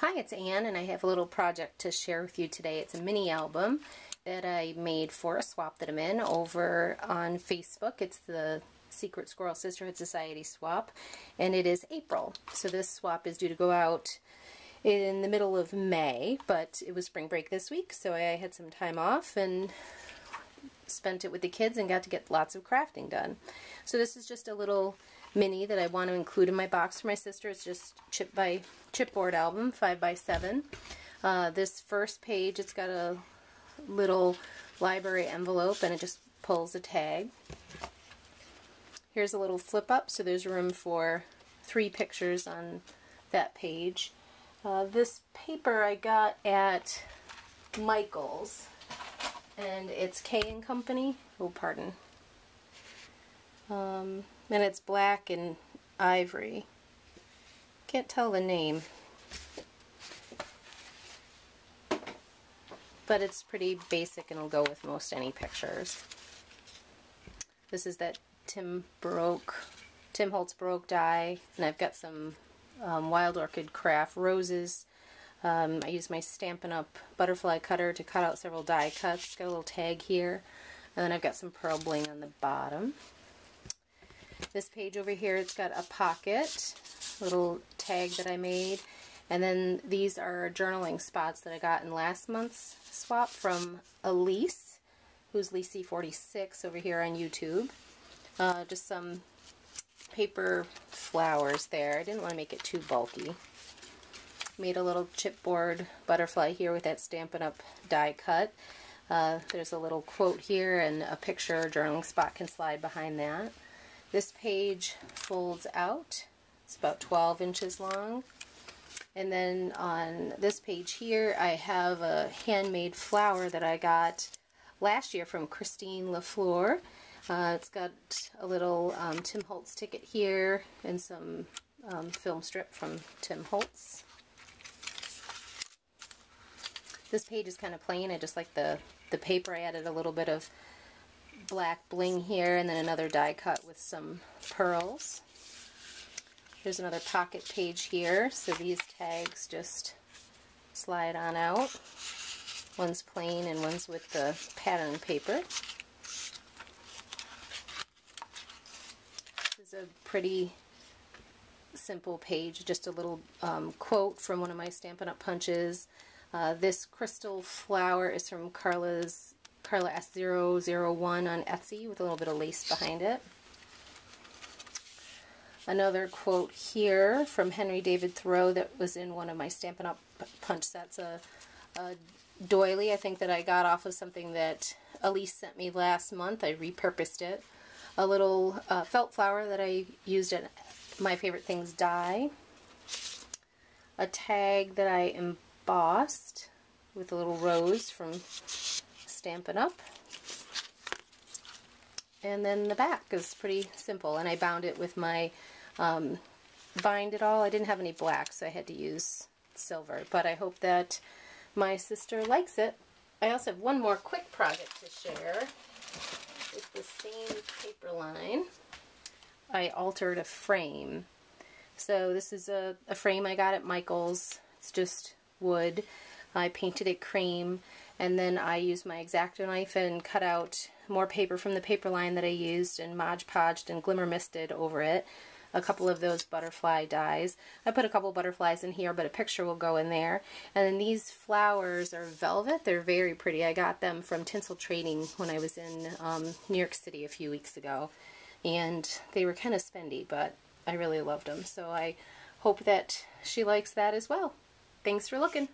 Hi, it's Ann, and I have a little project to share with you today. It's a mini album that I made for a swap that I'm in over on Facebook. It's the Secret Squirrel Sisterhood Society swap, and it is April. So this swap is due to go out in the middle of May, but it was spring break this week, so I had some time off and spent it with the kids and got to get lots of crafting done. So this is just a little mini that I want to include in my box for my sister. It's just chipboard album, 5x7. This first page, it's got a little library envelope and it just pulls a tag. Here's a little flip up, so there's room for 3 pictures on that page. This paper I got at Micheal's, and it's K & Company. Oh, pardon. And it's black and ivory. Can't tell the name, but it's pretty basic and it'll go with most any pictures. This is that Tim Holtz Baroque die, and I've got some Wild Orchid Craft roses. I used my Stampin' Up! Butterfly cutter to cut out several die cuts. It's got a little tag here, and then I've got some pearl bling on the bottom. This page over here, it's got a pocket, little tag that I made, and then these are journaling spots that I got in last month's swap from Elise, who's Lisi46 over here on YouTube. Just some paper flowers there. I didn't want to make it too bulky. Made a little chipboard butterfly here with that Stampin' Up! Die cut. There's a little quote here and a picture or journaling spot can slide behind that. This page folds out. It's about 12 inches long. And then on this page here, I have a handmade flower that I got last year from Christine LaFleur. It's got a little Tim Holtz ticket here and some film strip from Tim Holtz. This page is kind of plain. I just like the paper. I added a little bit of black bling here and then another die cut with some pearls. Here's another pocket page here, so these tags just slide on out. One's plain and one's with the pattern paper. This is a pretty simple page, just a little quote from one of my Stampin' Up! Punches. This crystal flower is from Carla S001 on Etsy with a little bit of lace behind it. Another quote here from Henry David Thoreau that was in one of my Stampin' Up! Punch sets. A doily, I think, that I got off of something that Elise sent me last month. I repurposed it. A little felt flower that I used at My Favorite Things die. A tag that I embossed with a little rose from Stampin' Up! And then the back is pretty simple, and I bound it with my bind it all. I didn't have any black, so I had to use silver, but I hope that my sister likes it. I also have one more quick project to share. With the same paper line, I altered a frame. So this is a frame I got at Micheal's. It's just wood. I painted it cream, and then I used my X-Acto knife and cut out more paper from the paper line that I used and Mod Podged and glimmer misted over it. A couple of those butterfly dies. I put a couple butterflies in here, but a picture will go in there. And then these flowers are velvet. They're very pretty. I got them from Tinsel Trading when I was in New York City a few weeks ago. And they were kind of spendy, but I really loved them. So I hope that she likes that as well. Thanks for looking.